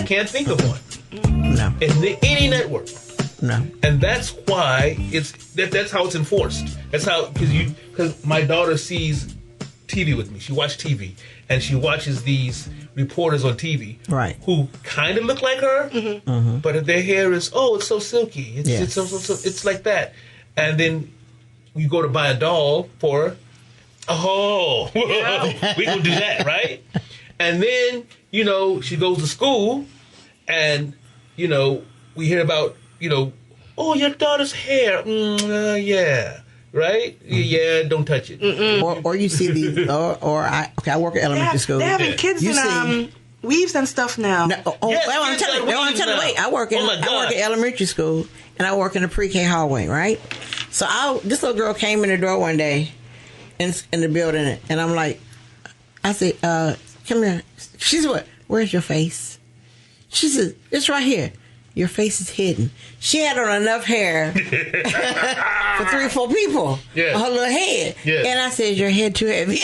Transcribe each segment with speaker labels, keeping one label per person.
Speaker 1: can't think of one.
Speaker 2: No.
Speaker 1: In any network.
Speaker 2: No.
Speaker 1: And that's why that's how it's enforced. That's how, because my daughter sees TV with me. She watches TV, and she watches these reporters on TV,
Speaker 2: right,
Speaker 1: who kind of look like her, but their hair is it's so silky. It's so it's like that. And then you go to buy a doll for her. We will do that, right? And then she goes to school, and we hear about your daughter's hair. Yeah. Right? Yeah, don't touch it.
Speaker 2: Or you see these, I work at elementary school.
Speaker 3: They're having kids in weaves and stuff now.
Speaker 2: No, I'm telling you, wait, I work at elementary school, and I work in the pre-K hallway, right? So this little girl came in the door one day in the building, and I'm like, I said, come here. She said, what? Where's your face? She said, it's right here. Your face is hidden. She had on enough hair for 3 or 4 people on her little head. Yeah. And I said, your head too heavy.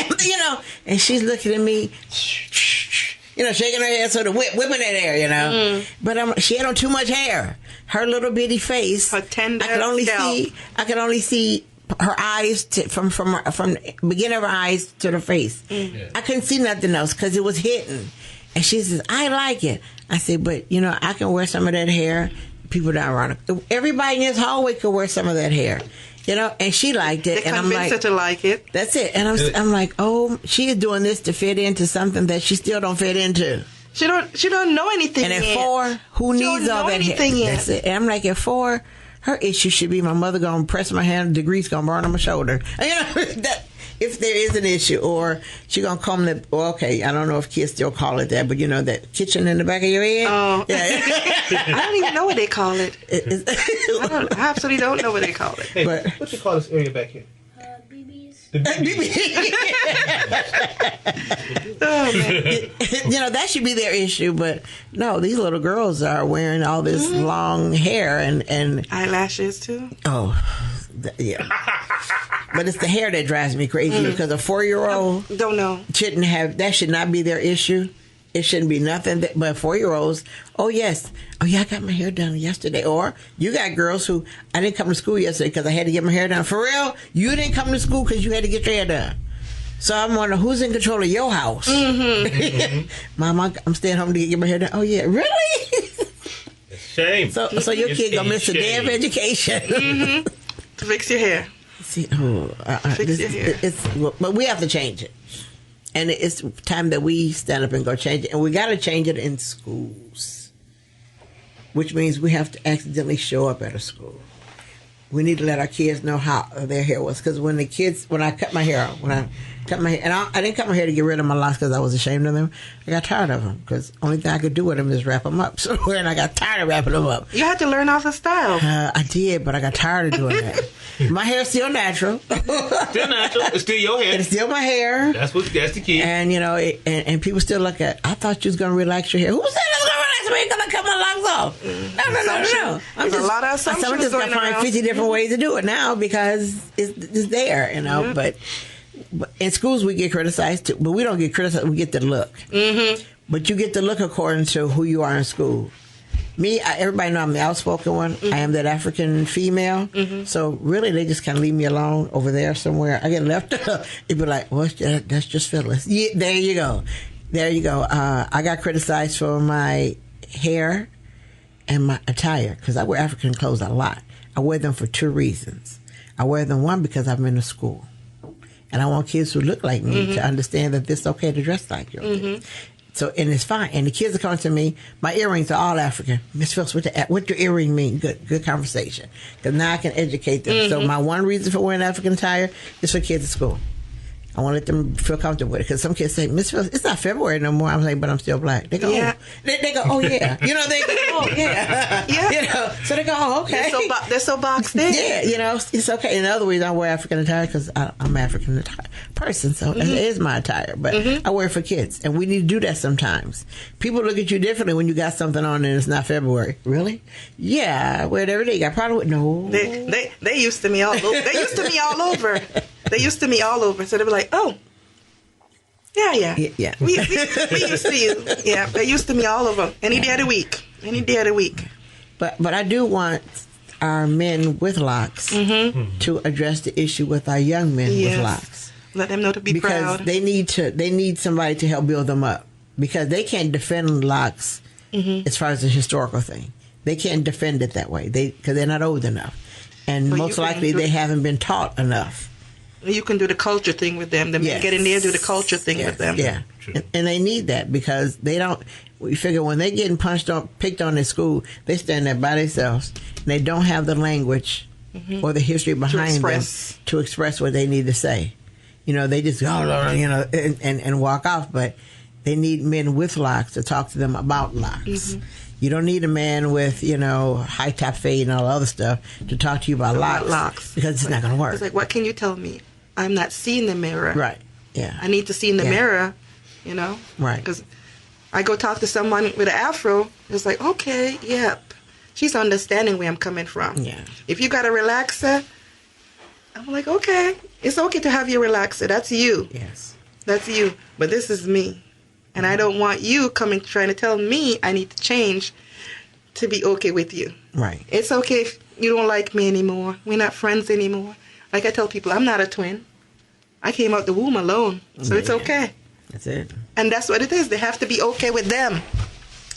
Speaker 2: And she's looking at me, shaking her head, sort of whipping that hair, But she had on too much hair. Her little bitty face.
Speaker 3: Her tender
Speaker 2: I could only see her eyes from the beginning of her eyes to the face. Yeah. I couldn't see nothing else because it was hidden. And she says, I like it. I said, but, I can wear some of that hair. People down around. Everybody in this hallway could wear some of that hair. And she liked it.
Speaker 3: They
Speaker 2: and I'm like,
Speaker 3: her to like it.
Speaker 2: That's it. And I'm like, oh, she is doing this to fit into something that she still don't fit into.
Speaker 3: She don't know anything
Speaker 2: and
Speaker 3: yet.
Speaker 2: And at 4, who
Speaker 3: she
Speaker 2: needs all that hair?
Speaker 3: Yet.
Speaker 2: That's it. And I'm like, at 4, her issue should be my mother going to press my hand, the grease going to burn on my shoulder. If there is an issue, or she gonna comb I don't know if kids still call it that, but that kitchen in the back of your head.
Speaker 3: Oh, yeah. I don't even know what they call it. I absolutely don't know what they call it.
Speaker 1: Hey, what you call this area back here?
Speaker 4: BBs.
Speaker 1: The BBs.
Speaker 3: Oh, man.
Speaker 2: That should be their issue, but no, these little girls are wearing all this long hair and
Speaker 3: eyelashes too.
Speaker 2: Oh, yeah. But it's the hair that drives me crazy because a 4-year-old
Speaker 3: don't know
Speaker 2: that should not be their issue. It shouldn't be nothing. But 4-year-olds, I got my hair done yesterday. Or you got girls who I didn't come to school yesterday because I had to get my hair done. For real, you didn't come to school because you had to get your hair done. So I'm wondering who's in control of your house. Mama, I'm staying home to get my hair done. Oh yeah, really?
Speaker 1: Shame.
Speaker 2: So your kid gonna miss a day of education
Speaker 3: to fix your hair.
Speaker 2: See, but we have to change it, and it's time that we stand up and go change it, and we got to change it in schools, which means we have to accidentally show up at a school. We need to let our kids know how their hair was, because when I cut my hair, and I didn't cut my hair to get rid of my locks because I was ashamed of them. I got tired of them because the only thing I could do with them is wrap them up. So and I got tired of wrapping them up.
Speaker 3: You had to learn all the styles.
Speaker 2: I did, but I got tired of doing that. My hair's still natural.
Speaker 1: Still natural. It's still your hair.
Speaker 2: It's still my hair.
Speaker 1: That's the key.
Speaker 2: And and people still look at. I thought you was gonna relax your hair. Who said I was gonna relax my hair? Gonna cut my locks off? No.
Speaker 3: There's a lot of assumptions
Speaker 2: I'm just gonna find 50 different ways to do it now because it's there, But in schools we get criticized too, but we don't get criticized. We get the look. But you get the look according to who you are in school. Me, everybody know I'm the outspoken one. I am that African female. So really, they just kind of leave me alone over there somewhere. I get left. It'd be like, well, that's just Phyllis. Yeah, there you go. I got criticized for my hair and my attire because I wear African clothes a lot. I wear them for 2 reasons. I wear them, one, because I'm in a school. And I want kids who look like me to understand that it's okay to dress like you. So, and it's fine. And the kids are coming to me. My earrings are all African. Miss Phillips, what your earring mean? Good conversation. Because now I can educate them. So my one reason for wearing African attire is for kids at school. I want to let them feel comfortable with it. Because some kids say, Miss Phillips, it's not February no more. I'm like, but I'm still black. They go,
Speaker 3: yeah.
Speaker 2: They go, oh, yeah. They go, oh, yeah.
Speaker 3: Yeah.
Speaker 2: So they go, oh, okay.
Speaker 3: They're so boxed in.
Speaker 2: Yeah, it's okay. In other words, I wear African attire because I'm an African person. So it is my attire. But I wear it for kids. And we need to do that sometimes. People look at you differently when you got something on and it's not February. Really? Yeah, I wear it every day. You got a problem with no.
Speaker 3: They used to me all over. They used to me all over. So they were like, oh, Yeah.
Speaker 2: Yeah.
Speaker 3: We used to you. Yeah, they used to me, all of them. Any day of the week. Any day of the week.
Speaker 2: But I do want our men with locks to address the issue with our young men with locks.
Speaker 3: Let them know to be
Speaker 2: because
Speaker 3: proud.
Speaker 2: they need somebody to help build them up, because they can't defend locks as far as the historical thing. They can't defend it that way because they're not old enough, and most likely they haven't been taught enough.
Speaker 3: You can do the culture thing with them. The men get in there and do the culture thing with them.
Speaker 2: Yeah, and they need that because they don't. We figure when they're getting picked on in school, they stand there by themselves and they don't have the language or the history behind them to express what they need to say. You know, they just go, and walk off. But they need men with locks to talk to them about locks. You don't need a man with, high top fade and all other stuff to talk to you about locks because it's not going to work.
Speaker 3: It's like, what can you tell me? I'm not seeing the mirror.
Speaker 2: Right. Yeah.
Speaker 3: I need to see in the mirror,
Speaker 2: Right.
Speaker 3: Because I go talk to someone with an afro, it's like, okay, yep. She's understanding where I'm coming from.
Speaker 2: Yeah.
Speaker 3: If you got a relaxer, I'm like, okay, it's okay to have your relaxer. That's you.
Speaker 2: Yes.
Speaker 3: That's you. But this is me. And I don't want you trying to tell me I need to change to be okay with you.
Speaker 2: Right.
Speaker 3: It's okay if you don't like me anymore. We're not friends anymore. Like I tell people, I'm not a twin. I came out the womb alone. So it's okay.
Speaker 2: That's it.
Speaker 3: And that's what it is. They have to be okay with them.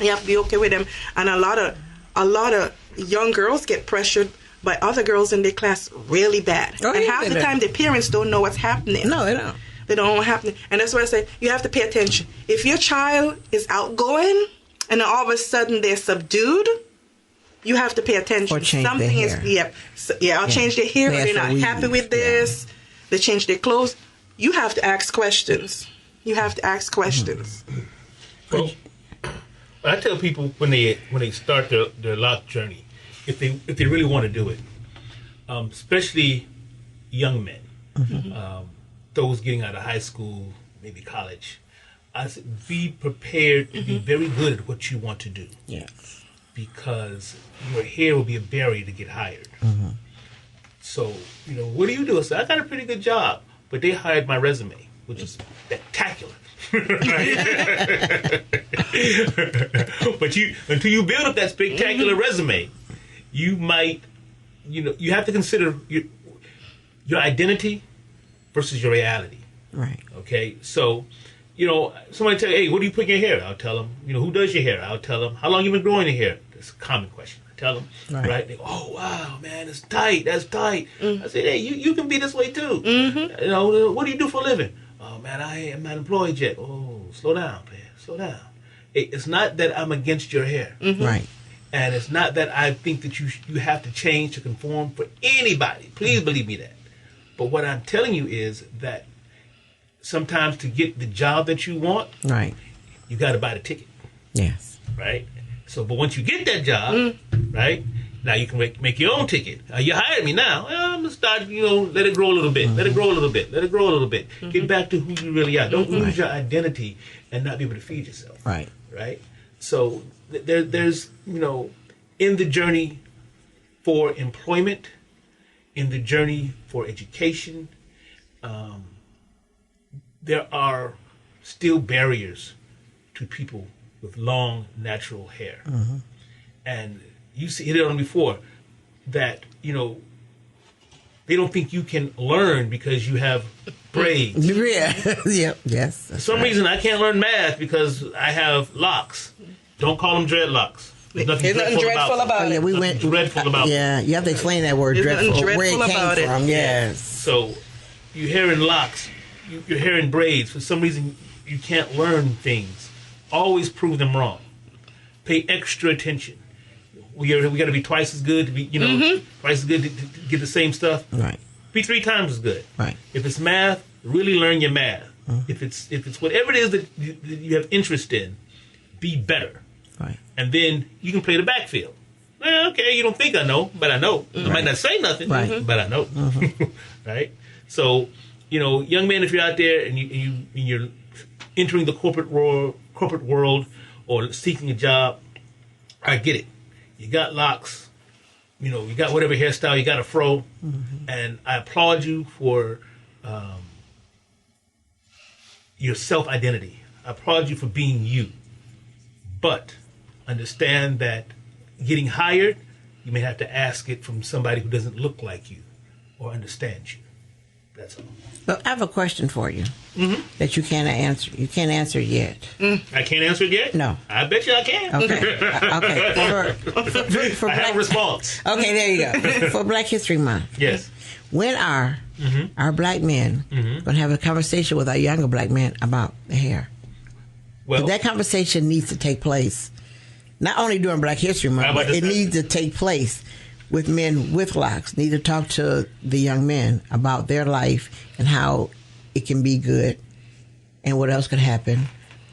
Speaker 3: You have to be okay with them. And a lot of young girls get pressured by other girls in their class really bad.
Speaker 2: Oh,
Speaker 3: and
Speaker 2: yeah,
Speaker 3: half the time, the parents don't know what's happening.
Speaker 2: No, they don't.
Speaker 3: They don't know what's happening. And that's why I say, you have to pay attention. If your child is outgoing and then all of a sudden they're subdued, you have to pay attention.
Speaker 2: Or change their hair.
Speaker 3: Or change their hair. Or they're not happy with this. They change their clothes. You have to ask questions. You have to ask questions.
Speaker 1: Well, I tell people when they start their lock journey, if they really want to do it, especially young men, those getting out of high school, maybe college, I said be prepared to be very good at what you want to do.
Speaker 2: Yes.
Speaker 1: Because your hair will be a barrier to get hired. So, what do you do? I said, I got a pretty good job, but they hired my resume, which is spectacular. But until you build up that spectacular resume, you might, you have to consider your identity versus your reality.
Speaker 2: Right.
Speaker 1: Okay. So, somebody tell you, hey, what do you put in your hair? I'll tell them. Who does your hair? I'll tell them. How long you been growing your hair? That's a common question. I tell them. Right. They go, oh, wow, man, it's tight. That's tight. I say, hey, you can be this way too. What do you do for a living? Oh, man, I am not employed yet. Oh, slow down, man. Slow down. It's not that I'm against your hair.
Speaker 2: Right.
Speaker 1: And it's not that I think that you have to change to conform for anybody. Please believe me that. But what I'm telling you is that sometimes to get the job that you want,
Speaker 2: right,
Speaker 1: you got to buy the ticket.
Speaker 2: Yes.
Speaker 1: Right? So, but once you get that job, right, now you can make your own ticket. You hired me now. Well, I'm going to start, let it grow a little bit. Let it grow a little bit. Let it grow a little bit. Get back to who you really are. Don't lose your identity and not be able to feed yourself.
Speaker 2: Right.
Speaker 1: Right? So, there's, in the journey for employment, in the journey for education, there are still barriers to people with long natural hair. And you hit it on before that, they don't think you can learn because you have braids.
Speaker 2: Yeah. Yep. Yes.
Speaker 1: For some reason, I can't learn math because I have locks. Don't call them dreadlocks. There's nothing dreadful about
Speaker 3: it.
Speaker 2: We went
Speaker 1: dreadful about it.
Speaker 2: Yeah, you have to explain that word dreadful. Where it came from. Yes.
Speaker 1: So, your hair in locks, your hair in braids. For some reason, you can't learn things. Always prove them wrong. Pay extra attention. We got to be twice as good to be, twice as good to get the same stuff.
Speaker 2: Right.
Speaker 1: Be 3 times as good.
Speaker 2: Right.
Speaker 1: If it's math, really learn your math. If it's whatever it is that you have interest in, be better.
Speaker 2: Right.
Speaker 1: And then you can play the backfield. Well, okay, you don't think I know, but I know. I might not say nothing, but I know. Right? So, young men, if you're out there and you're entering the corporate world or seeking a job, I get it. You got locks, you got whatever hairstyle, you got a fro, and I applaud you for your self-identity. I applaud you for being you. But understand that getting hired, you may have to ask it from somebody who doesn't look like you or understand you. That's all.
Speaker 2: Well, I have a question for you that you can't answer. You can't answer it yet.
Speaker 1: I can't answer it yet?
Speaker 2: No.
Speaker 1: I bet you I can.
Speaker 2: Okay. Okay. For
Speaker 1: I have a response.
Speaker 2: Okay, there you go. For Black History Month.
Speaker 1: Yes.
Speaker 2: When are our black men going to have a conversation with our younger black men about the hair?
Speaker 1: Well,
Speaker 2: That conversation needs to take place not only during Black History Month, but it needs to take place with men with locks. Need to talk to the young men about their life and how it can be good and what else could happen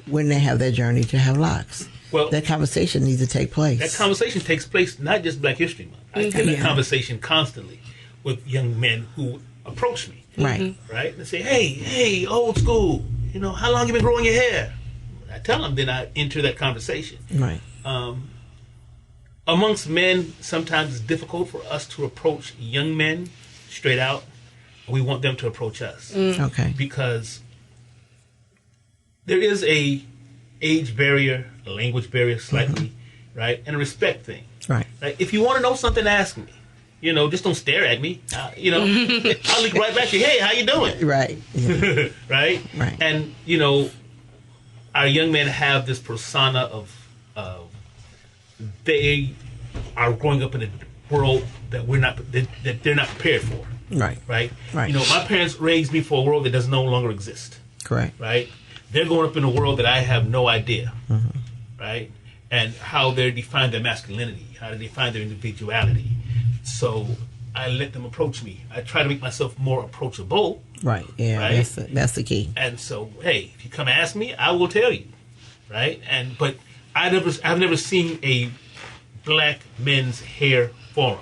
Speaker 2: when they have their journey to have locks.
Speaker 1: Well,
Speaker 2: that conversation needs to take place.
Speaker 1: That conversation takes place not just Black History Month. I have that conversation constantly with young men who approach me.
Speaker 2: Right.
Speaker 1: Right? And say, hey, old school, how long you been growing your hair? I tell them, then I enter that conversation.
Speaker 2: Right.
Speaker 1: Amongst men, sometimes it's difficult for us to approach young men straight out. We want them to approach us.
Speaker 2: Okay.
Speaker 1: Because there is a age barrier, a language barrier slightly, right? And a respect thing.
Speaker 2: Right.
Speaker 1: Like, if you want to know something, ask me. Just don't stare at me. I'll look right back to you. Hey, how you doing?
Speaker 2: Right. Yeah.
Speaker 1: Right?
Speaker 2: Right.
Speaker 1: And, our young men have this persona of they are growing up in a world that that they're not prepared for.
Speaker 2: Right.
Speaker 1: Right?
Speaker 2: Right.
Speaker 1: My parents raised me for a world that does no longer exist.
Speaker 2: Correct.
Speaker 1: Right? They're growing up in a world that I have no idea. Right? And how they define their masculinity, how they define their individuality. So I let them approach me. I try to make myself more approachable.
Speaker 2: Right. Yeah.
Speaker 1: Right?
Speaker 2: That's the key.
Speaker 1: And so, hey, if you come ask me, I will tell you. Right? But I've never seen a black men's hair forum.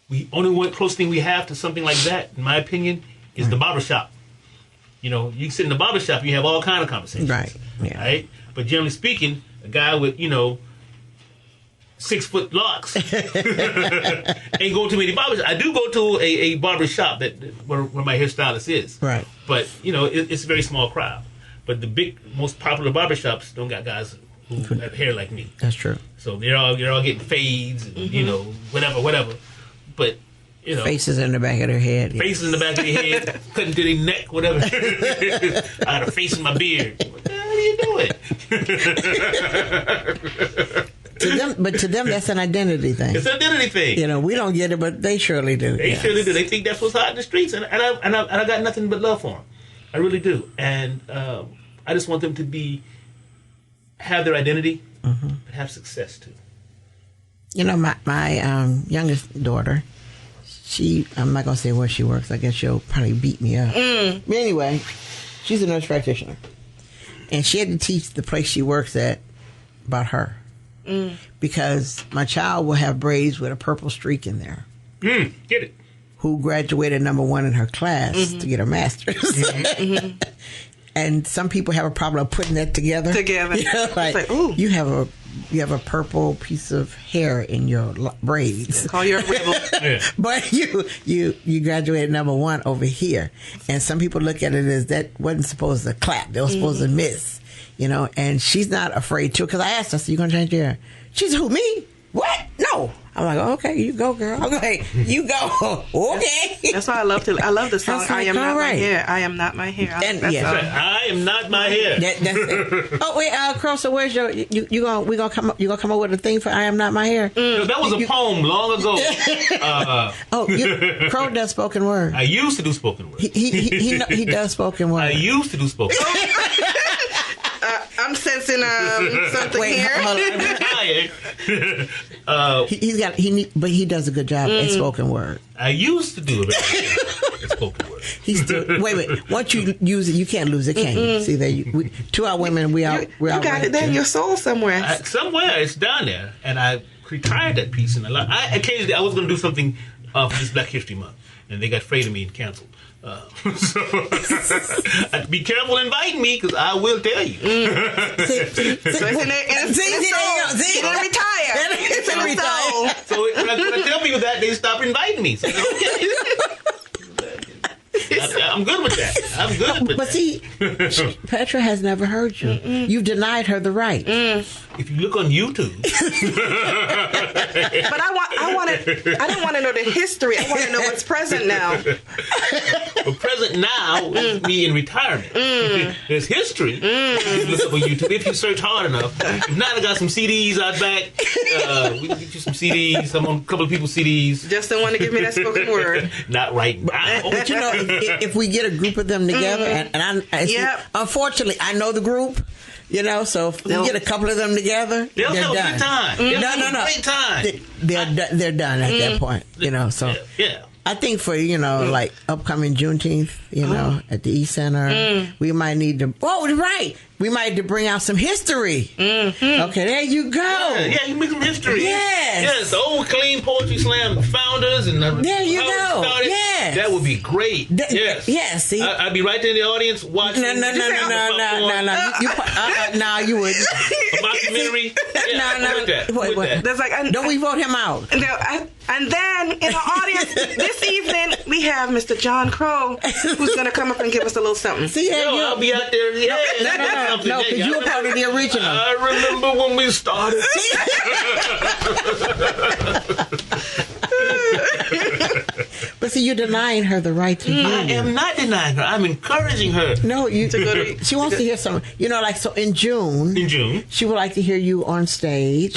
Speaker 1: The only close thing we have to something like that, in my opinion, is the barbershop. You can sit in the barbershop and you have all kind of conversations.
Speaker 2: Right. Yeah.
Speaker 1: Right? But generally speaking, a guy with, 6-foot locks ain't going to many barbers. I do go to a barbershop where my hairstylist is.
Speaker 2: Right.
Speaker 1: But, it's a very small crowd. But the most popular barbershops don't got guys who have hair like me.
Speaker 2: That's true.
Speaker 1: So they're all getting fades and, whatever. But,
Speaker 2: faces in the back of their head.
Speaker 1: Faces in the back of their head, cutting to their neck, whatever. I had a face in my beard. What the hell are you doing?
Speaker 2: To them, that's an identity thing.
Speaker 1: It's an identity thing.
Speaker 2: We don't get it, but they surely do.
Speaker 1: They surely do. They think that's what's hot in the streets, and I got nothing but love for them. I really do, and I just want them to have their identity, but have success too.
Speaker 2: My youngest daughter, I'm not gonna say where she works. I guess she'll probably beat me up. But anyway, she's a nurse practitioner, and she had to teach the place she works at about her. Because my child will have braids with a purple streak in there.
Speaker 1: Get it.
Speaker 2: Who graduated #1 in her class to get her master's. And some people have a problem of putting that together. Ooh. You have a purple piece of hair in your braids.
Speaker 3: Call you a rebel.
Speaker 1: Yeah.
Speaker 2: But you graduated #1 over here. And some people look at it as that wasn't supposed to clap. They were supposed to miss. And she's not afraid to. Because I asked her, so you going to change your hair? She said, who, me? What? No. I'm like, okay, you go, girl. I'm like, you go. Okay.
Speaker 3: That's why I love the song,
Speaker 2: That's
Speaker 3: I Am Not
Speaker 2: right.
Speaker 3: My Hair. I am not my hair.
Speaker 2: And,
Speaker 3: That's
Speaker 2: yeah.
Speaker 1: I am not my hair.
Speaker 2: That's it. Oh wait, Crow. So where's your? You gonna come up with a thing for I Am Not My Hair?
Speaker 1: That was a poem long ago.
Speaker 2: Crow does spoken word.
Speaker 1: I used to do spoken word.
Speaker 2: He does spoken word.
Speaker 1: I used to do spoken word.
Speaker 3: I'm sensing something here.
Speaker 2: Hold on. But he does a good job at spoken word.
Speaker 1: I used to do it at spoken word.
Speaker 2: He's still wait. Once you use it, you can't lose it, can you? See there, to our women, we got
Speaker 3: it there in your soul somewhere.
Speaker 1: Somewhere it's down there, and I retired that piece. And occasionally I was going to do something for this Black History Month, and they got afraid of me and canceled. So be careful inviting me, because I will tell you.
Speaker 3: It's in the soul. It's gonna retire. It's in the soul.
Speaker 1: So when I tell people that, they stop inviting me. So okay. I'm good with that. I'm good with
Speaker 2: But
Speaker 1: that.
Speaker 2: see, Petra has never heard you. You've denied her the right.
Speaker 1: If you look on YouTube,
Speaker 3: But I don't want to know the history. I want to know what's present now.
Speaker 1: but present now is me in retirement. There's history. If you look up on YouTube, if you search hard enough. If not, I got some CDs out back. We can get you some CDs. I'm on a couple of people's CDs.
Speaker 3: Just don't want to give me that spoken word.
Speaker 1: Not right now.
Speaker 2: But you know, if we get a group of them together, and unfortunately, I know the group. You know, so if we get a couple of them together,
Speaker 1: They'll
Speaker 2: they're
Speaker 1: have
Speaker 2: done.
Speaker 1: a good time. They'll have a great time.
Speaker 2: They're done at that point. You know, so
Speaker 1: Yeah.
Speaker 2: I think for like upcoming Juneteenth, at the East Center, we might need to. Oh, right. We might need to bring out some history. Okay, there you go.
Speaker 1: Yeah, you make some history.
Speaker 2: Yes.
Speaker 1: The old Clean Poetry Slam founders and
Speaker 2: there you
Speaker 1: how it
Speaker 2: go.
Speaker 1: started.
Speaker 2: Yes.
Speaker 1: That would be great.
Speaker 2: Yes. See,
Speaker 1: I'd be right there in the audience watching.
Speaker 2: no. No, you wouldn't.
Speaker 1: A documentary.
Speaker 2: No. Wait.
Speaker 3: There's like,
Speaker 2: Don't we vote him out?
Speaker 3: And then in the audience this evening we have Mr. John Crow, who's going to come up and give us a little something.
Speaker 2: See, there you
Speaker 1: I'll be out there.
Speaker 2: No, because you were part of the original.
Speaker 1: I remember when we started.
Speaker 2: But see, you're denying her the right to hear
Speaker 1: I
Speaker 2: you.
Speaker 1: am not denying her. I'm encouraging her.
Speaker 2: No, she wants to hear some. So in June.
Speaker 1: In June,
Speaker 2: She would like to hear you on stage,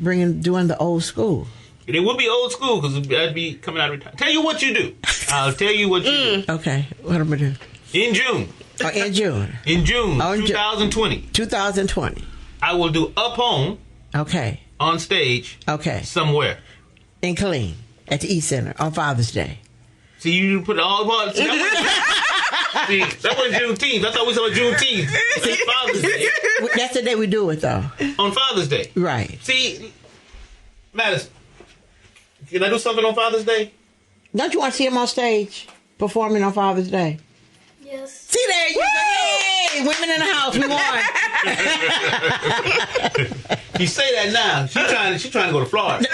Speaker 2: doing the old school.
Speaker 1: it would be old school because I'd be coming out of retirement. Tell you what you do. I'll tell you what you do.
Speaker 2: Okay, what am I doing?
Speaker 1: In June.
Speaker 2: In June.
Speaker 1: In June,
Speaker 2: Oh, in
Speaker 1: 2020.
Speaker 2: 2020.
Speaker 1: I will do Up Home
Speaker 2: Okay.
Speaker 1: on stage
Speaker 2: Okay. somewhere
Speaker 1: in
Speaker 2: Killeen at the East Center on Father's Day.
Speaker 1: See, you put it all on. See, that was Juneteenth. I thought we saw Juneteenth. See, Father's Day.
Speaker 2: That's the day we do it, though.
Speaker 1: On Father's Day.
Speaker 2: Right.
Speaker 1: See, Madison, can I do something on Father's Day?
Speaker 2: Don't you want to see him on stage performing on Father's Day?
Speaker 4: Yes.
Speaker 2: See, there you go. Hey, women in the house, we won.
Speaker 1: You say that now. She's trying to go to Florida.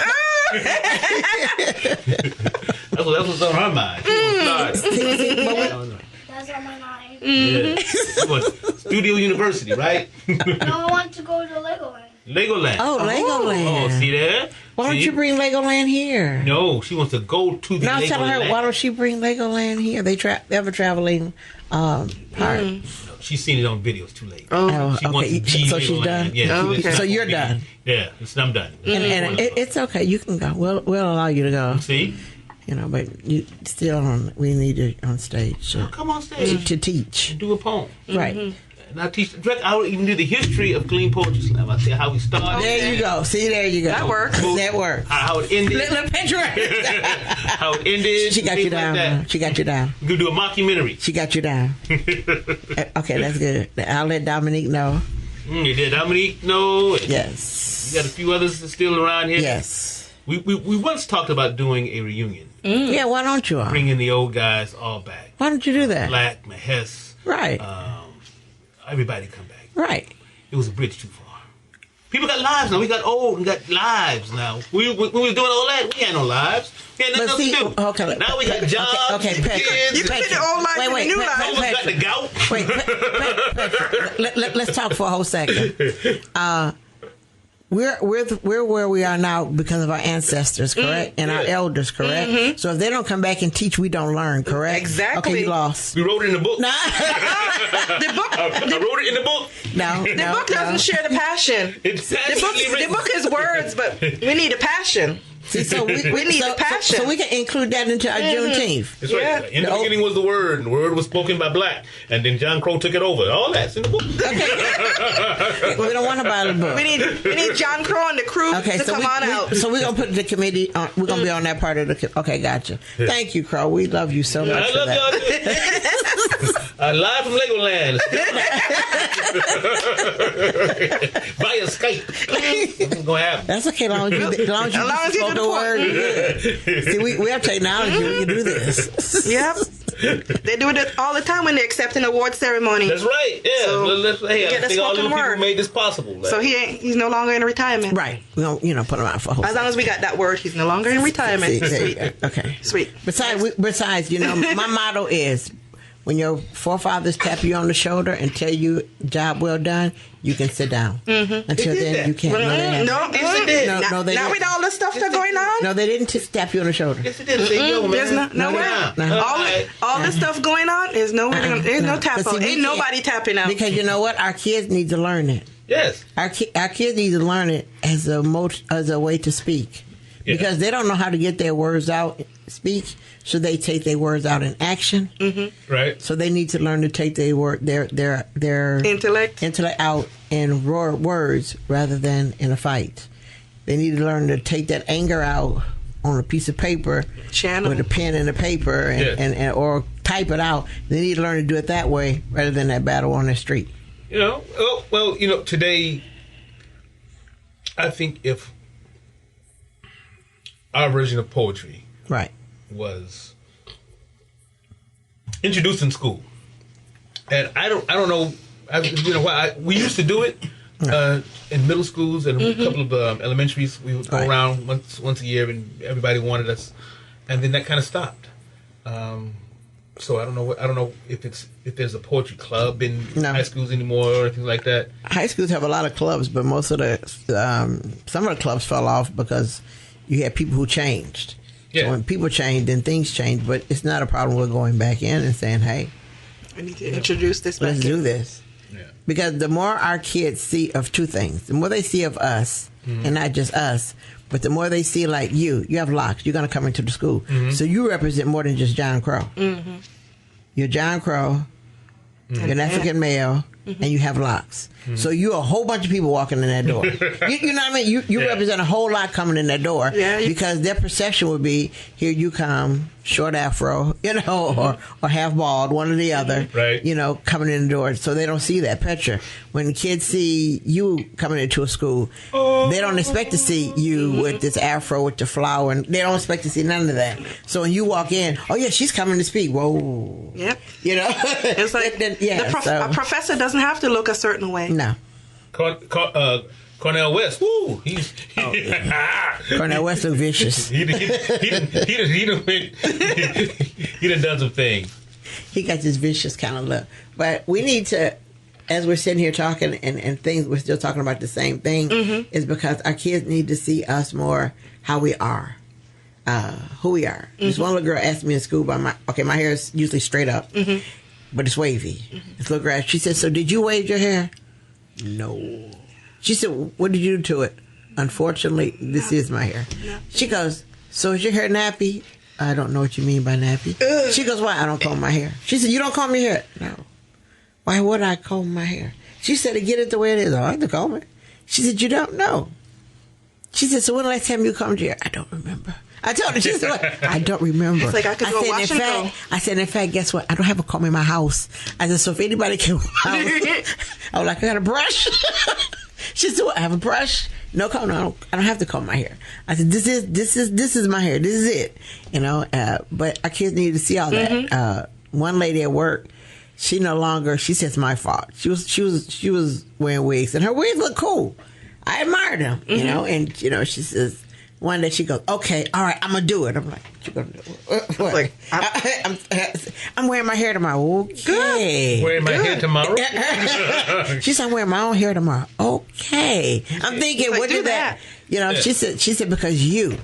Speaker 1: That's what's on her mind. She wants Florida.
Speaker 4: That's on my mind.
Speaker 1: Yeah. Studio University, right?
Speaker 4: No, I want to go to Legoland.
Speaker 1: Legoland.
Speaker 2: Oh, Legoland.
Speaker 1: Oh, see there?
Speaker 2: Why don't you bring Legoland here?
Speaker 1: No, she wants to go to the
Speaker 2: Now
Speaker 1: Legoland.
Speaker 2: tell her, why don't she bring Legoland here? They have a traveling park.
Speaker 1: She's seen it on videos. Too late.
Speaker 2: Oh,
Speaker 1: She wants
Speaker 2: okay.
Speaker 1: to be
Speaker 2: So she's
Speaker 1: Legoland.
Speaker 2: done?
Speaker 1: Yeah.
Speaker 3: Okay.
Speaker 2: So you're done?
Speaker 1: Yeah, I'm done.
Speaker 2: And it's okay. You can go. We'll allow you to go.
Speaker 1: See?
Speaker 2: But you still we need you on stage
Speaker 1: Come on stage.
Speaker 2: to teach.
Speaker 1: Do a poem.
Speaker 2: Right.
Speaker 1: And I teach. I would even do the history of Clean Poetry Slam. I say how we started.
Speaker 2: There you go. See, there you go.
Speaker 3: That works.
Speaker 2: That works.
Speaker 1: How it ended.
Speaker 2: Little picture.
Speaker 1: How it ended.
Speaker 2: She got you down.
Speaker 1: Like
Speaker 2: She got you down.
Speaker 1: we could do a mockumentary.
Speaker 2: She got you down. Okay, that's good. I'll let Dominique know.
Speaker 1: You did Dominique know.
Speaker 2: Yes.
Speaker 1: You got a few others that's still around here.
Speaker 2: Yes.
Speaker 1: We once talked about doing a reunion.
Speaker 2: Yeah, why don't you?
Speaker 1: Bringing the old guys all back.
Speaker 2: Why don't you do that?
Speaker 1: Black, Mahes,
Speaker 2: Right.
Speaker 1: everybody come back.
Speaker 2: Right.
Speaker 1: It was a bridge too far. People got lives now. We got old and got lives now. When we was doing all that, we had no lives. We had nothing else to do.
Speaker 2: Okay.
Speaker 1: Now we got jobs,
Speaker 2: Okay,
Speaker 1: and
Speaker 2: Patrick.
Speaker 1: kids.
Speaker 3: You put the old life in the new life.
Speaker 1: Someone's got the gout.
Speaker 2: Wait, let's talk for a whole second. We're where we are now because of our ancestors, correct? And our elders, correct?
Speaker 3: Mm-hmm.
Speaker 2: So if they don't come back and teach, we don't learn, correct?
Speaker 3: Exactly.
Speaker 2: Okay, you lost.
Speaker 1: We wrote it in the book.
Speaker 2: No.
Speaker 3: The book.
Speaker 1: I wrote it in the book.
Speaker 2: No.
Speaker 3: The book doesn't share the passion.
Speaker 1: It's
Speaker 3: The book is words, but we need a passion.
Speaker 2: See, so we
Speaker 3: need the passion.
Speaker 2: So we can include that into our Juneteenth.
Speaker 1: That's right.
Speaker 3: Yeah.
Speaker 1: In the beginning was the word, and the word was spoken by black, and then John Crow took it over. All that's in the book.
Speaker 2: Okay. We don't want to buy the book.
Speaker 3: We need John Crow and the crew to come on out.
Speaker 2: So we're gonna put the committee on. We're gonna be on that part of the. Okay, gotcha. Thank you, Crow. We love you so much
Speaker 1: I
Speaker 2: for
Speaker 1: love
Speaker 2: that.
Speaker 1: y'all. Live from Legoland. Via Skype. What's gonna happen?
Speaker 2: That's okay, as long as you spoke the word. See, we have technology. We can do this.
Speaker 3: Yep. They do it all the time when they're accepting award ceremony.
Speaker 1: That's right. Yeah.
Speaker 3: So,
Speaker 1: Hey, I
Speaker 3: get the
Speaker 1: think all the
Speaker 3: spoken
Speaker 1: people
Speaker 3: word.
Speaker 1: made this possible.
Speaker 3: So he's no longer in retirement.
Speaker 2: Right. We don't, put them out for a whole.
Speaker 3: As long as we got that word, he's no longer in retirement.
Speaker 2: See, there you
Speaker 3: Sweet.
Speaker 2: go. Okay.
Speaker 3: Sweet.
Speaker 2: Besides, my motto is when your forefathers tap you on the shoulder and tell you job well done, you can sit down. Until then, you can't.
Speaker 3: No,
Speaker 1: Yes, it did.
Speaker 2: No, they
Speaker 3: not
Speaker 2: didn't.
Speaker 3: with all the stuff that's going on.
Speaker 2: No, they didn't tap you on the shoulder.
Speaker 1: Yes, it did. Say, yo, man.
Speaker 3: There's no way.
Speaker 2: No.
Speaker 3: All the stuff going on, there's no tap
Speaker 2: But see,
Speaker 3: out.
Speaker 2: we
Speaker 3: Ain't
Speaker 2: can't-
Speaker 3: nobody tapping out.
Speaker 2: Because you know what? Our kids need to learn it.
Speaker 1: Yes.
Speaker 2: Our kids need to learn it as a way to speak.
Speaker 1: Yeah.
Speaker 2: Because they don't know how to get their words out, speak, so they take their words out in action.
Speaker 1: Right.
Speaker 2: So they need to learn to take their
Speaker 3: Intellect.
Speaker 2: out in raw words rather than in a fight. They need to learn to take that anger out on a piece of paper
Speaker 3: Channel.
Speaker 2: with a pen and a paper and or type it out. They need to learn to do it that way rather than that battle on the street.
Speaker 1: You know, well, you know, today, I think if our version of poetry
Speaker 2: Right.
Speaker 1: was introduced in school, and I don't know, we used to do it in middle schools and a couple of elementaries. We would go
Speaker 2: Right.
Speaker 1: around once a year, and everybody wanted us, and then that kind of stopped. So I don't know if there's a poetry club in high schools anymore or anything like that.
Speaker 2: High schools have a lot of clubs, but most of the some of the clubs fell off because you had people who changed.
Speaker 1: Yeah.
Speaker 2: So when people change, then things change. But it's not a problem with going back in and saying, "Hey,
Speaker 3: We need to introduce this back
Speaker 2: let's
Speaker 3: in.
Speaker 2: do this."
Speaker 1: Yeah.
Speaker 2: Because the more our kids see of two things, the more they see of us, and not just us, but the more they see like you have locks, you're going to come into the school. So you represent more than just John Crow. You're John Crow, you're an African male, and you have locks. So you're a whole bunch of people walking in that door. you know what I mean? You represent a whole lot coming in that door because their perception would be, here you come, short afro, or half bald, one or the other,
Speaker 1: Right.
Speaker 2: Coming in the door. So they don't see that picture. When kids see you coming into a school, they don't expect to see you with this afro, with the flower, and they don't expect to see none of that. So when you walk in, oh yeah, she's coming to speak. Whoa.
Speaker 3: Yep.
Speaker 2: It's
Speaker 3: like a professor doesn't have to look a certain way.
Speaker 2: No.
Speaker 1: Cornel West, woo!
Speaker 2: Cornel West look vicious.
Speaker 1: He done done some things.
Speaker 2: He got this vicious kind of look. But we need to, as we're sitting here talking and things, we're still talking about the same thing, is because our kids need to see us more how we are, who we are. This one little girl asked me in school about my hair is usually straight up, but it's wavy. This little girl, she said, "So did you wave your hair?" No. She said, "What did you do to it?" "Unfortunately, this is my hair." No. She goes, "So is your hair nappy?" "I don't know what you mean by nappy." She goes, "Why? I don't comb my hair." She said, "You don't comb your hair?" "No." "Why would I comb my hair?" She said, "To get it the way it is." "I like to comb it." She said, "You don't know." She said, "So when the last time you combed your hair?" "I don't remember." I told her, she said, "I don't remember."
Speaker 3: It's like I could go wash and go.
Speaker 2: I said, in fact, guess what? I don't have a comb in my house. I said, so if anybody can I was like, "I got a brush." She said, "Well, I have a brush." "No comb. No, I don't have to comb my hair." I said, This is my hair. This is it." But our kids need to see all that. One lady at work, she no longer. She said it's my fault. She was wearing wigs, and her wigs look cool. I admired them, And she says. One day she goes, "Okay, all right, I'm gonna do it." I'm like, "What you gonna do?" What?
Speaker 3: Like,
Speaker 2: I'm wearing my hair tomorrow. Okay.
Speaker 1: Wearing my hair tomorrow?
Speaker 2: She said, "I'm wearing my own hair tomorrow." Okay. I'm thinking,
Speaker 3: like,
Speaker 2: what
Speaker 3: do
Speaker 2: did that? She said, because you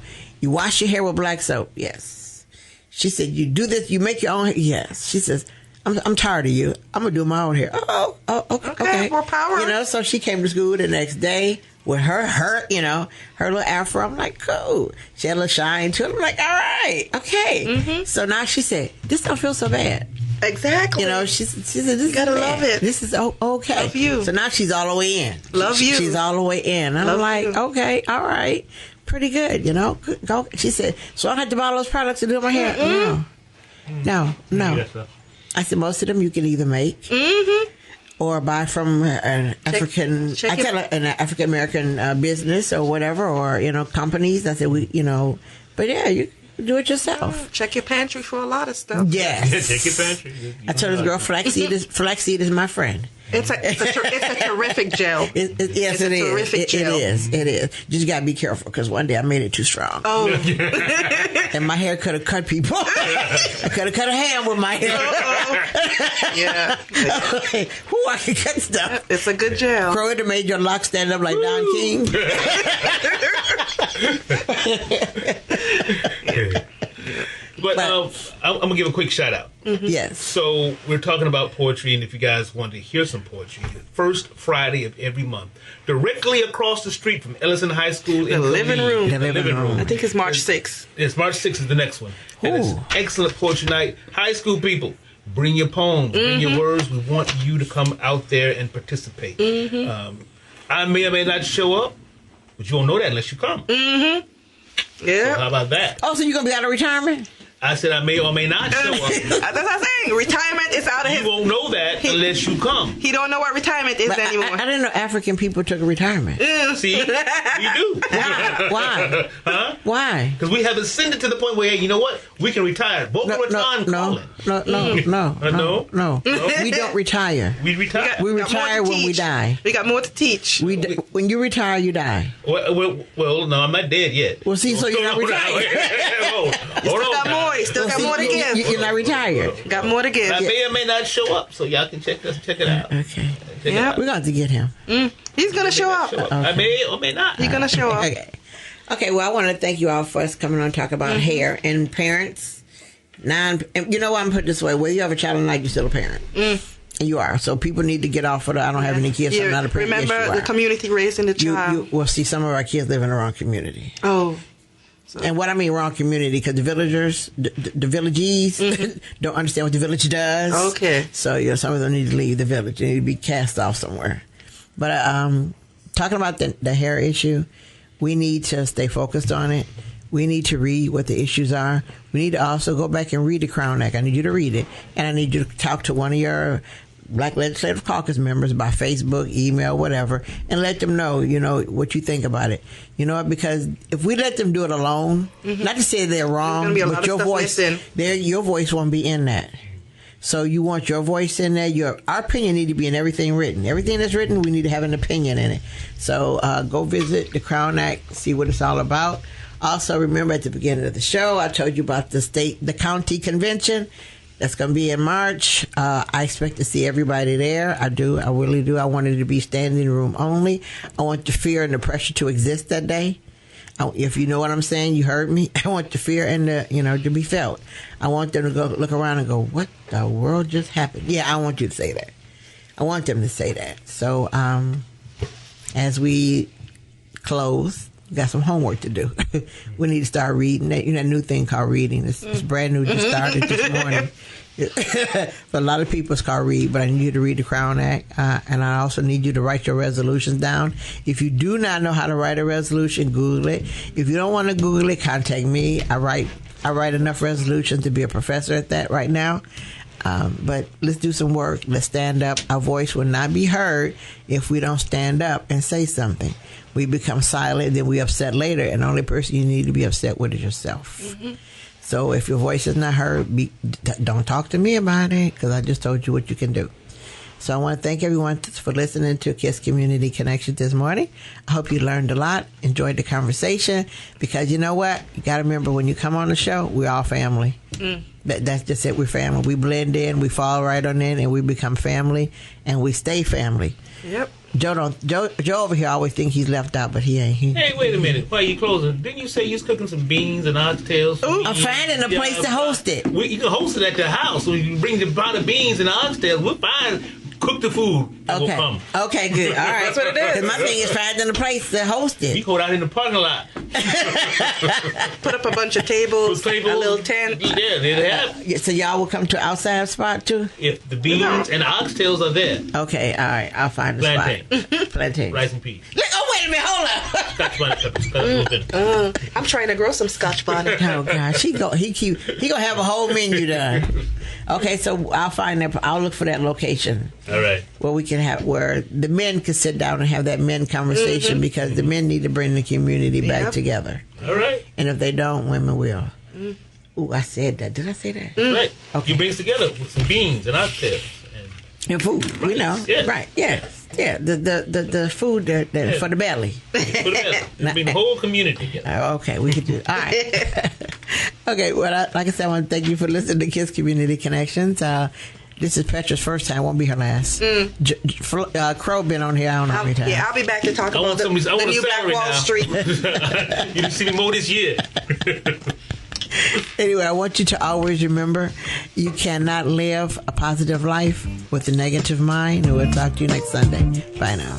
Speaker 2: wash your hair with black soap. Yes. She said, you do this, you make your own hair. Yes. She says, I'm tired of you. I'm gonna do my own hair. Oh, okay.
Speaker 3: More power.
Speaker 2: So she came to school the next day with her little afro. I'm like, cool. She had a little shine to it. I'm like, all right, okay. So now she said, this don't feel so bad.
Speaker 3: Exactly.
Speaker 2: She said, this
Speaker 3: you gotta love it.
Speaker 2: This is okay.
Speaker 3: Love you.
Speaker 2: So now she's all the way in.
Speaker 3: Love you.
Speaker 2: She's all the way in. And I'm like, okay, all right, pretty good. Go. She said, so I had to buy those products to do my hair. No.
Speaker 1: Yes, sir.
Speaker 2: I said, most of them you can either make or buy from an African, an African American business or whatever, or companies. I said, but yeah, you do it yourself.
Speaker 3: Check your pantry for a lot of stuff.
Speaker 2: Yes.
Speaker 1: Check your pantry.
Speaker 2: I told this girl, flaxseed is my friend.
Speaker 3: It's a terrific gel.
Speaker 2: Yes, it is.
Speaker 3: Terrific gel.
Speaker 2: It is. Just got to be careful because one day I made it too strong.
Speaker 3: Oh.
Speaker 2: And my hair could have cut people. I could have cut a hand with my hair.
Speaker 3: Yeah.
Speaker 2: Who I can cut stuff.
Speaker 3: It's a good gel.
Speaker 2: Crow, it have made your locks stand up like Don King.
Speaker 1: But I'm going to give a quick shout out.
Speaker 2: Yes.
Speaker 1: So we're talking about poetry, and if you guys want to hear some poetry, the first Friday of every month, directly across the street from Ellison High School in
Speaker 3: The living room.
Speaker 2: The living room.
Speaker 3: I think it's March 6th.
Speaker 1: Yes, March 6th is the next one. And it's excellent poetry night. High school people, bring your poems, bring your words. We want you to come out there and participate. I may or may not show up, but you won't know that unless you come.
Speaker 3: Yeah.
Speaker 1: So how about that?
Speaker 2: Oh, so you're going to be out of retirement?
Speaker 1: I said I may or may not show up.
Speaker 3: That's what I'm saying. Retirement is out of
Speaker 1: You
Speaker 3: his...
Speaker 1: won't know that unless you come.
Speaker 3: He don't know what retirement is
Speaker 2: But
Speaker 3: anymore.
Speaker 2: I didn't know African people took a retirement.
Speaker 1: See? We do.
Speaker 2: Why?
Speaker 1: Huh?
Speaker 2: Why?
Speaker 1: Because we have ascended to the point where, hey, you know what? We can retire. Boca Raton calling.
Speaker 2: No. We don't retire.
Speaker 1: We retire.
Speaker 2: We
Speaker 3: We got more
Speaker 2: retire
Speaker 3: to
Speaker 2: when we
Speaker 3: teach.
Speaker 2: die.
Speaker 3: We got more to teach.
Speaker 2: When you retire, you die.
Speaker 1: Well, no, I'm not dead yet.
Speaker 2: Well, see, so you're not retired.
Speaker 1: Hold
Speaker 3: Still
Speaker 1: on.
Speaker 3: got more. He still got more to give.
Speaker 2: You're not retired.
Speaker 3: Got more to give.
Speaker 1: I may or may not show up, so y'all can check it out.
Speaker 2: Okay.
Speaker 1: Check it
Speaker 3: Yeah.
Speaker 1: out.
Speaker 2: We're going to have to get him.
Speaker 3: He's going to show up.
Speaker 1: I may or may not.
Speaker 3: He's going to show up.
Speaker 2: Okay, well, I want to thank you all for us coming on and talk about hair and parents. And you know what? I'm put it this way. Whether you have a child or not, you're still a parent. And you are. So people need to get off of the, I don't have any kids, so I'm not a parent.
Speaker 3: Remember
Speaker 2: Yes, you
Speaker 3: the
Speaker 2: are.
Speaker 3: community raising the child.
Speaker 2: Well, see, some of our kids live in the wrong community.
Speaker 3: Oh.
Speaker 2: And what I mean wrong community, because the villagers, the villagees don't understand what the village does.
Speaker 3: Okay.
Speaker 2: So, some of them need to leave the village. They need to be cast off somewhere. But talking about the hair issue, we need to stay focused on it. We need to read what the issues are. We need to also go back and read the Crown Act. I need you to read it. And I need you to talk to one of your Black Legislative Caucus members by Facebook, email, whatever, and let them know, what you think about it. You know what? Because if we let them do it alone, not to say they're wrong,
Speaker 3: There's gonna be a lot
Speaker 2: but
Speaker 3: of
Speaker 2: your
Speaker 3: stuff
Speaker 2: voice,
Speaker 3: missing.
Speaker 2: your voice won't be in that. So you want your voice in there. Our opinion need to be in everything written. Everything that's written, we need to have an opinion in it. So go visit the Crown Act, see what it's all about. Also, remember at the beginning of the show, I told you about the county convention. That's going to be in March. I expect to see everybody there. I do. I really do. I want it to be standing room only. I want the fear and the pressure to exist that day. If you know what I'm saying, you heard me. I want the fear and to be felt. I want them to go look around and go, what the world just happened? Yeah, I want you to say that. I want them to say that. So as we close, we got some homework to do. We need to start reading. That new thing called reading. It's brand new. Just started this morning. For a lot of people, it's called read, but I need you to read the Crown Act, and I also need you to write your resolutions down. If you do not know how to write a resolution, Google it. If you don't want to Google it, contact me. I write enough resolutions to be a professor at that right now. But let's do some work. Let's stand up. Our voice will not be heard if we don't stand up and say something. We become silent, then we upset later, and the only person you need to be upset with is yourself. So if your voice is not heard, don't talk to me about it, because I just told you what you can do. So I want to thank everyone for listening to KISS Community Connection this morning. I hope you learned a lot, enjoyed the conversation, because you know what? You got to remember, when you come on the show, we're all family. That's just it. We're family. We blend in, we fall right on in, and we become family, and we stay family.
Speaker 3: Yep.
Speaker 2: Joe over here always think he's left out, but he ain't.
Speaker 1: Hey, wait a minute. Why are you closing? Didn't you say you was cooking some beans and oxtails?
Speaker 2: I'm finding a place to host it.
Speaker 1: You can host it at the house. So you can bring the pot of beans and the oxtails. We'll find. Cook the food. And
Speaker 2: Okay.
Speaker 1: We'll come.
Speaker 2: Okay, good. All right.
Speaker 3: That's what it is.
Speaker 2: 'Cause my thing is finding a place to host
Speaker 1: We
Speaker 2: it.
Speaker 1: go out in the parking lot.
Speaker 3: Put up a bunch of tables, a little tent.
Speaker 1: Yeah, they have.
Speaker 2: So y'all will come to outside spot too?
Speaker 1: If the beans and the oxtails are there.
Speaker 2: Okay, all right. I'll find a
Speaker 1: Plantain.
Speaker 2: spot. Plantain.
Speaker 1: Rice and peas.
Speaker 2: Oh, wait a minute. Hold up.
Speaker 1: Scotch bonnet peppers.
Speaker 3: I'm trying to grow some Scotch bonnet.
Speaker 2: Oh gosh, he gonna have a whole menu done. Okay, so I'll look for that location
Speaker 1: All right.
Speaker 2: where we can where the men can sit down and have that men conversation, because the men need to bring the community back
Speaker 3: Yep.
Speaker 2: together.
Speaker 1: All right.
Speaker 2: And if they don't, women will. Ooh, I said that. Did I say that?
Speaker 1: Right.
Speaker 2: Okay.
Speaker 1: You bring it together with some beans and oxtails.
Speaker 2: And food, we know.
Speaker 1: Yeah.
Speaker 2: Right, yes. Yeah, the food for the belly.
Speaker 1: Put it together. Bring the whole community together.
Speaker 2: Okay, we can do it. All right. Okay, well, like I said, I want to thank you for listening to Kids Community Connections. This is Petra's first time. Won't be her last. Crow been on here. I don't know how many times.
Speaker 3: Yeah, I'll be back to talk about the new Black Wall Street.
Speaker 1: You didn't see me more this year.
Speaker 2: Anyway, I want you to always remember you cannot live a positive life with a negative mind. And we'll talk to you next Sunday. Bye now.